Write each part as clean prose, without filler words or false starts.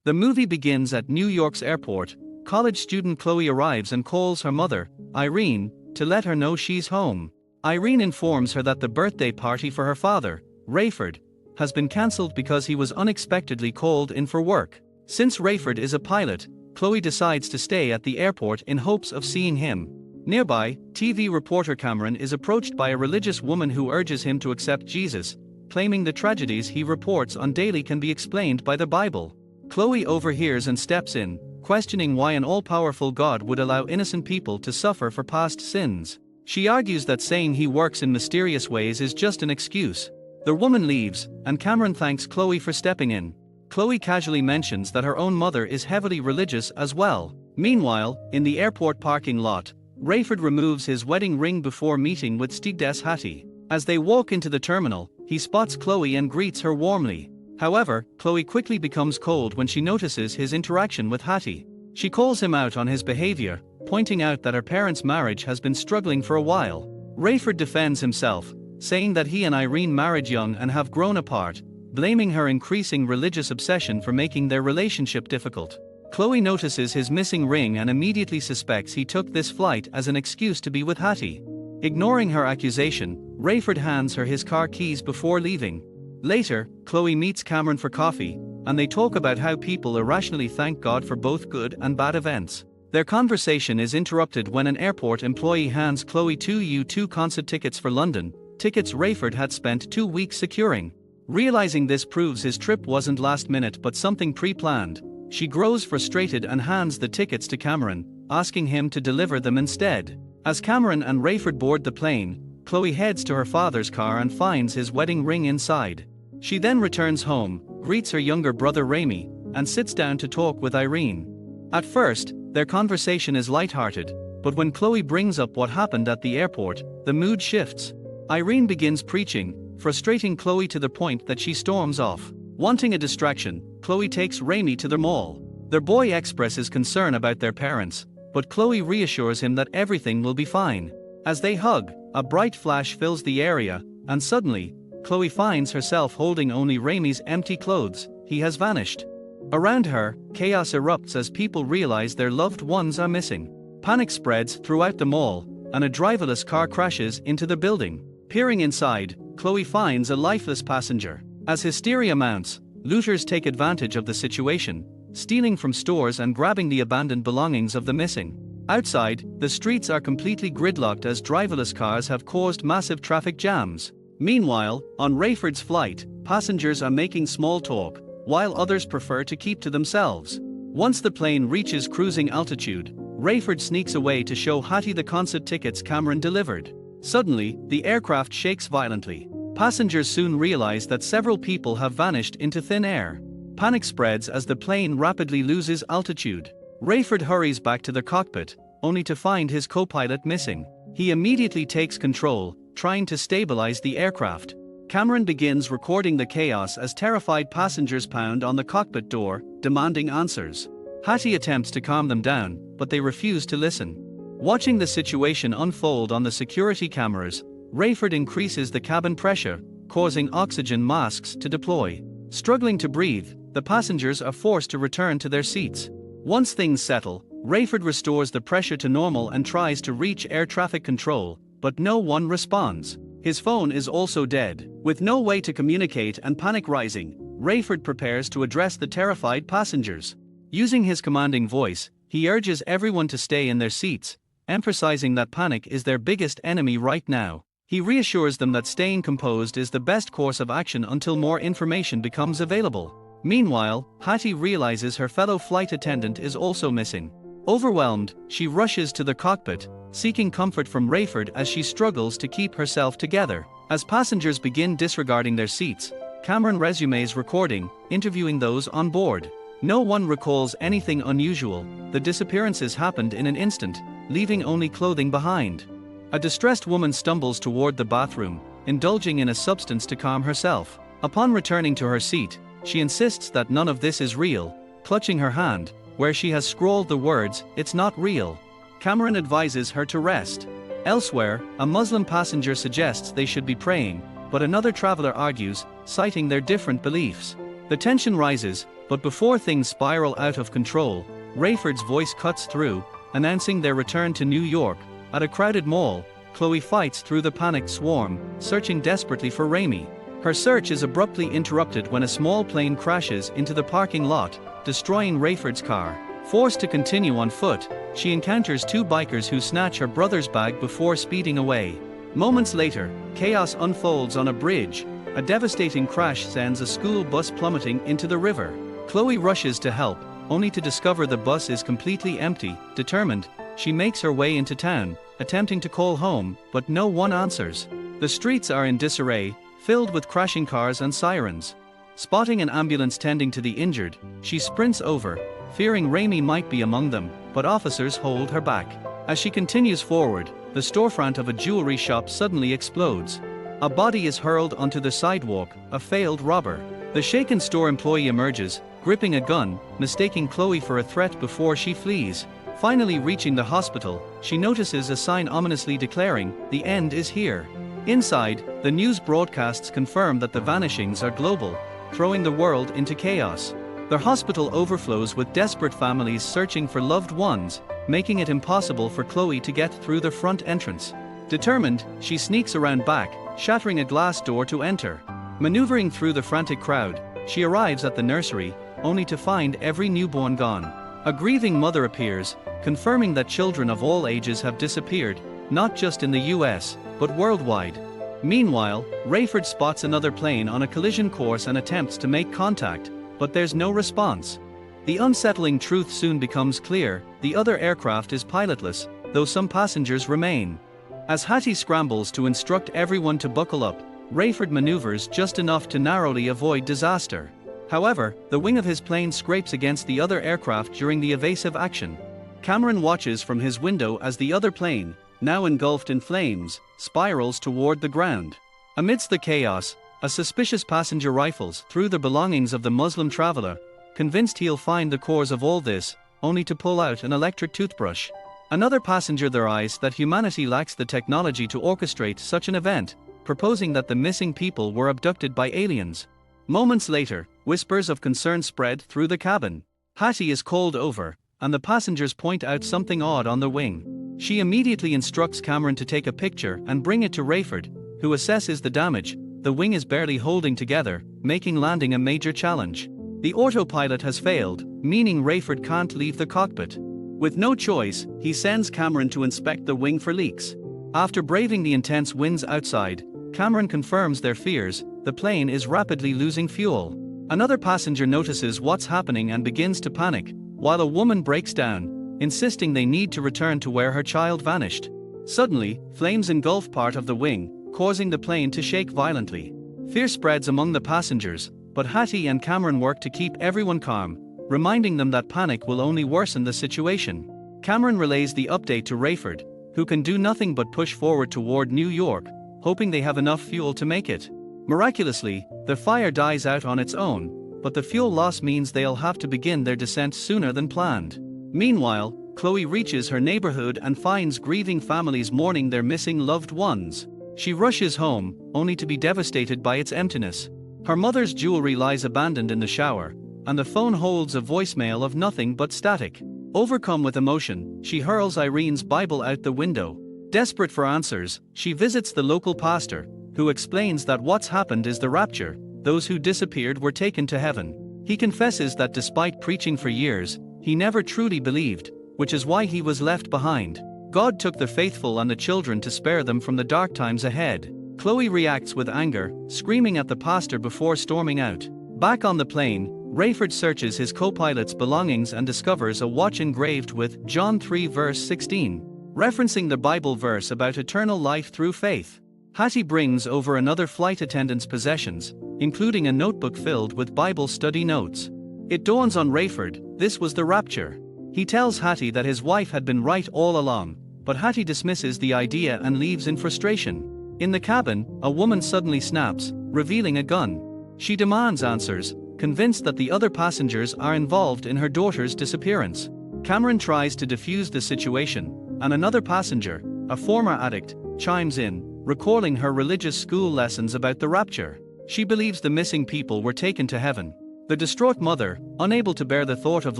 The movie begins at New York's airport. College student Chloe arrives and calls her mother, Irene, to let her know she's home. Irene informs her that the birthday party for her father, Rayford, has been cancelled because he was unexpectedly called in for work. Since Rayford is a pilot, Chloe decides to stay at the airport in hopes of seeing him. Nearby, TV reporter Cameron is approached by a religious woman who urges him to accept Jesus, claiming the tragedies he reports on daily can be explained by the Bible. Chloe overhears and steps in, questioning why an all-powerful God would allow innocent people to suffer for past sins. She argues that saying he works in mysterious ways is just an excuse. The woman leaves, and Cameron thanks Chloe for stepping in. Chloe casually mentions that her own mother is heavily religious as well. Meanwhile, in the airport parking lot, Rayford removes his wedding ring before meeting with stewardess Hattie. As they walk into the terminal, he spots Chloe and greets her warmly. However, Chloe quickly becomes cold when she notices his interaction with Hattie. She calls him out on his behavior, pointing out that her parents' marriage has been struggling for a while. Rayford defends himself, saying that he and Irene married young and have grown apart, blaming her increasing religious obsession for making their relationship difficult. Chloe notices his missing ring and immediately suspects he took this flight as an excuse to be with Hattie. Ignoring her accusation, Rayford hands her his car keys before leaving. Later, Chloe meets Cameron for coffee, and they talk about how people irrationally thank God for both good and bad events. Their conversation is interrupted when an airport employee hands Chloe two concert tickets for London, tickets Rayford had spent 2 weeks securing. Realizing this proves his trip wasn't last minute but something pre-planned, she grows frustrated and hands the tickets to Cameron, asking him to deliver them instead. As Cameron and Rayford board the plane, Chloe heads to her father's car and finds his wedding ring inside. She then returns home, greets her younger brother Ramy, and sits down to talk with Irene. At first, their conversation is lighthearted, but when Chloe brings up what happened at the airport, the mood shifts. Irene begins preaching, frustrating Chloe to the point that she storms off. Wanting a distraction, Chloe takes Ramy to the mall. Their boy expresses concern about their parents, but Chloe reassures him that everything will be fine. As they hug, a bright flash fills the area, and suddenly, Chloe finds herself holding only Ramy's empty clothes. He has vanished. Around her, chaos erupts as people realize their loved ones are missing. Panic spreads throughout the mall, and a driverless car crashes into the building. Peering inside, Chloe finds a lifeless passenger. As hysteria mounts, looters take advantage of the situation, stealing from stores and grabbing the abandoned belongings of the missing. Outside, the streets are completely gridlocked as driverless cars have caused massive traffic jams. Meanwhile, on Rayford's flight, passengers are making small talk, while others prefer to keep to themselves. Once the plane reaches cruising altitude, Rayford sneaks away to show Hattie the concert tickets Cameron delivered. Suddenly, the aircraft shakes violently. Passengers soon realize that several people have vanished into thin air. Panic spreads as the plane rapidly loses altitude. Rayford hurries back to the cockpit, only to find his co-pilot missing. He immediately takes control, trying to stabilize the aircraft. Cameron begins recording the chaos as terrified passengers pound on the cockpit door, demanding answers. Hattie attempts to calm them down, but they refuse to listen. Watching the situation unfold on the security cameras, Rayford increases the cabin pressure, causing oxygen masks to deploy. Struggling to breathe, the passengers are forced to return to their seats. Once things settle, Rayford restores the pressure to normal and tries to reach air traffic control, but no one responds. His phone is also dead. With no way to communicate and panic rising, Rayford prepares to address the terrified passengers. Using his commanding voice, he urges everyone to stay in their seats, emphasizing that panic is their biggest enemy right now. He reassures them that staying composed is the best course of action until more information becomes available. Meanwhile, Hattie realizes her fellow flight attendant is also missing. Overwhelmed, she rushes to the cockpit, seeking comfort from Rayford as she struggles to keep herself together. As passengers begin disregarding their seats, Cameron resumes recording, interviewing those on board. No one recalls anything unusual. The disappearances happened in an instant, leaving only clothing behind. A distressed woman stumbles toward the bathroom, indulging in a substance to calm herself. Upon returning to her seat, she insists that none of this is real, clutching her hand, where she has scrawled the words, "It's not real." Cameron advises her to rest. Elsewhere, a Muslim passenger suggests they should be praying, but another traveler argues, citing their different beliefs. The tension rises, But before things spiral out of control, Rayford's voice cuts through, announcing their return to New York. At a crowded mall, Chloe fights through the panicked swarm, searching desperately for Raimi. Her search is abruptly interrupted when a small plane crashes into the parking lot, destroying Rayford's car. Forced to continue on foot, she encounters two bikers who snatch her brother's bag before speeding away. Moments later, chaos unfolds on a bridge. A devastating crash sends a school bus plummeting into the river. Chloe rushes to help, only to discover the bus is completely empty. Determined, she makes her way into town, attempting to call home, but no one answers. The streets are in disarray, filled with crashing cars and sirens. Spotting an ambulance tending to the injured, she sprints over, fearing Raimi might be among them, but officers hold her back. As she continues forward, the storefront of a jewelry shop suddenly explodes. A body is hurled onto the sidewalk, a failed robber. The shaken store employee emerges, gripping a gun, mistaking Chloe for a threat before she flees. Finally reaching the hospital, she notices a sign ominously declaring, "The end is here." Inside, the news broadcasts confirm that the vanishings are global, throwing the world into chaos. The hospital overflows with desperate families searching for loved ones, making it impossible for Chloe to get through the front entrance. Determined, she sneaks around back, shattering a glass door to enter. Maneuvering through the frantic crowd, she arrives at the nursery, only to find every newborn gone. A grieving mother appears, confirming that children of all ages have disappeared, not just in the US, but worldwide. Meanwhile, Rayford spots another plane on a collision course and attempts to make contact, but there's no response. The unsettling truth soon becomes clear: the other aircraft is pilotless, though some passengers remain. As Hattie scrambles to instruct everyone to buckle up, Rayford maneuvers just enough to narrowly avoid disaster. However, the wing of his plane scrapes against the other aircraft during the evasive action. Cameron watches from his window as the other plane, now engulfed in flames, spirals toward the ground. Amidst the chaos, a suspicious passenger rifles through the belongings of the Muslim traveler, convinced he'll find the cause of all this, only to pull out an electric toothbrush. Another passenger theorizes that humanity lacks the technology to orchestrate such an event, proposing that the missing people were abducted by aliens. Moments later, whispers of concern spread through the cabin. Hattie is called over, and the passengers point out something odd on the wing. She immediately instructs Cameron to take a picture and bring it to Rayford, who assesses the damage. The wing is barely holding together, making landing a major challenge. The autopilot has failed, meaning Rayford can't leave the cockpit. With no choice, he sends Cameron to inspect the wing for leaks. After braving the intense winds outside, Cameron confirms their fears: the plane is rapidly losing fuel. Another passenger notices what's happening and begins to panic, while a woman breaks down, insisting they need to return to where her child vanished. Suddenly, flames engulf part of the wing, causing the plane to shake violently. Fear spreads among the passengers, but Hattie and Cameron work to keep everyone calm, reminding them that panic will only worsen the situation. Cameron relays the update to Rayford, who can do nothing but push forward toward New York, hoping they have enough fuel to make it. Miraculously, the fire dies out on its own, but the fuel loss means they'll have to begin their descent sooner than planned. Meanwhile, Chloe reaches her neighborhood and finds grieving families mourning their missing loved ones. She rushes home, only to be devastated by its emptiness. Her mother's jewelry lies abandoned in the shower, and the phone holds a voicemail of nothing but static. Overcome with emotion, she hurls Irene's Bible out the window. Desperate for answers, she visits the local pastor, who explains that what's happened is the rapture: those who disappeared were taken to heaven. He confesses that despite preaching for years, he never truly believed, which is why he was left behind. God took the faithful and the children to spare them from the dark times ahead. Chloe reacts with anger, screaming at the pastor before storming out. Back on the plane, Rayford searches his co-pilot's belongings and discovers a watch engraved with John 3 verse 16, referencing the Bible verse about eternal life through faith. Hattie brings over another flight attendant's possessions, including a notebook filled with Bible study notes. It dawns on Rayford, this was the rapture. He tells Hattie that his wife had been right all along, but Hattie dismisses the idea and leaves in frustration. In the cabin, a woman suddenly snaps, revealing a gun. She demands answers, convinced that the other passengers are involved in her daughter's disappearance. Cameron tries to defuse the situation, and another passenger, a former addict, chimes in, recalling her religious school lessons about the rapture. She believes the missing people were taken to heaven. The distraught mother, unable to bear the thought of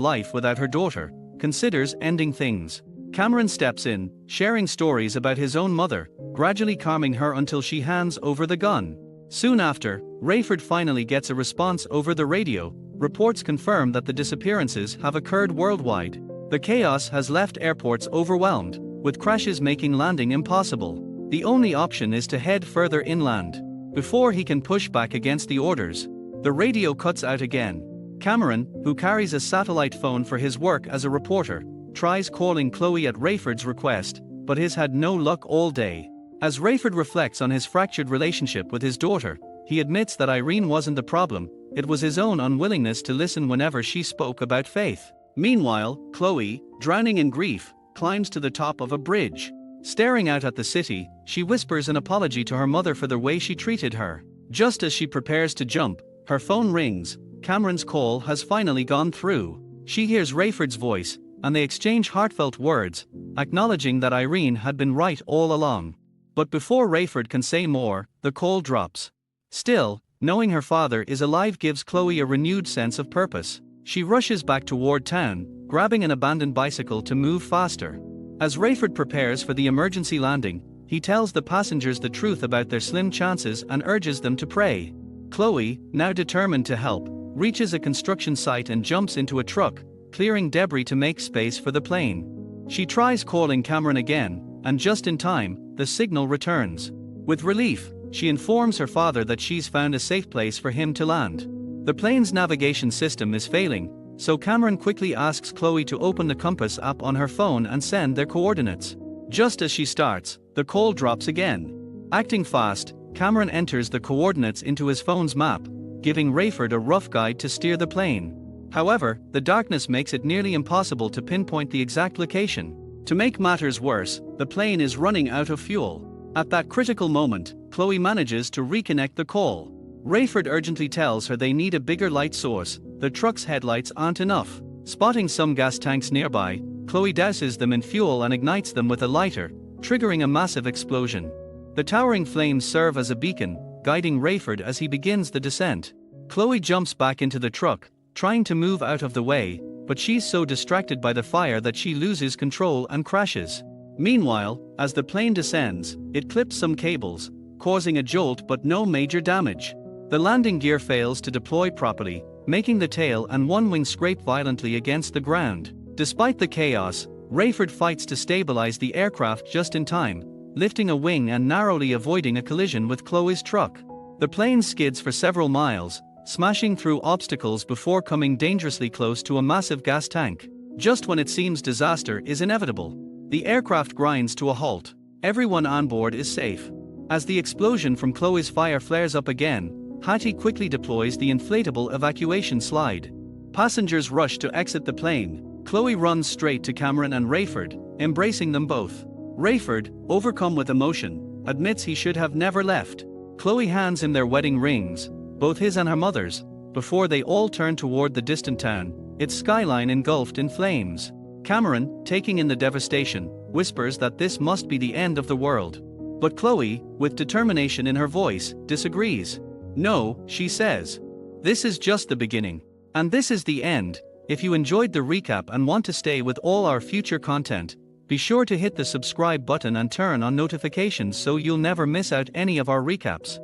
life without her daughter, considers ending things. Cameron steps in, sharing stories about his own mother, gradually calming her until she hands over the gun. Soon after, Rayford finally gets a response over the radio. Reports confirm that the disappearances have occurred worldwide. The chaos has left airports overwhelmed, with crashes making landing impossible. The only option is to head further inland. Before he can push back against the orders, the radio cuts out again. Cameron, who carries a satellite phone for his work as a reporter, tries calling Chloe at Rayford's request, but has had no luck all day. As Rayford reflects on his fractured relationship with his daughter, he admits that Irene wasn't the problem, it was his own unwillingness to listen whenever she spoke about faith. Meanwhile, Chloe, drowning in grief, climbs to the top of a bridge. Staring out at the city, she whispers an apology to her mother for the way she treated her. Just as she prepares to jump, her phone rings. Cameron's call has finally gone through. She hears Rayford's voice, and they exchange heartfelt words, acknowledging that Irene had been right all along. But before Rayford can say more, the call drops. Still, knowing her father is alive gives Chloe a renewed sense of purpose. She rushes back toward town, grabbing an abandoned bicycle to move faster. As Rayford prepares for the emergency landing, he tells the passengers the truth about their slim chances and urges them to pray. Chloe, now determined to help, reaches a construction site and jumps into a truck, clearing debris to make space for the plane. She tries calling Cameron again, and just in time, the signal returns. With relief, she informs her father that she's found a safe place for him to land. The plane's navigation system is failing, so Cameron quickly asks Chloe to open the compass app on her phone and send their coordinates. Just as she starts, the call drops again. Acting fast, Cameron enters the coordinates into his phone's map, giving Rayford a rough guide to steer the plane. However, the darkness makes it nearly impossible to pinpoint the exact location. To make matters worse, the plane is running out of fuel. At that critical moment, Chloe manages to reconnect the call. Rayford urgently tells her they need a bigger light source, the truck's headlights aren't enough. Spotting some gas tanks nearby, Chloe douses them in fuel and ignites them with a lighter, triggering a massive explosion. The towering flames serve as a beacon, guiding Rayford as he begins the descent. Chloe jumps back into the truck, trying to move out of the way, but she's so distracted by the fire that she loses control and crashes. Meanwhile, as the plane descends, it clips some cables, causing a jolt but no major damage. The landing gear fails to deploy properly, making the tail and one wing scrape violently against the ground. Despite the chaos, Rayford fights to stabilize the aircraft just in time, lifting a wing and narrowly avoiding a collision with Chloe's truck. The plane skids for several miles, smashing through obstacles before coming dangerously close to a massive gas tank. Just when it seems disaster is inevitable, the aircraft grinds to a halt. Everyone on board is safe. As the explosion from Chloe's fire flares up again, Hattie quickly deploys the inflatable evacuation slide. Passengers rush to exit the plane. Chloe runs straight to Cameron and Rayford, embracing them both. Rayford, overcome with emotion, admits he should have never left. Chloe hands him their wedding rings, both his and her mother's, before they all turn toward the distant town, its skyline engulfed in flames. Cameron, taking in the devastation, whispers that this must be the end of the world. But Chloe, with determination in her voice, disagrees. No, she says. This is just the beginning. And this is the end. If you enjoyed the recap and want to stay with all our future content, be sure to hit the subscribe button and turn on notifications so you'll never miss out any of our recaps.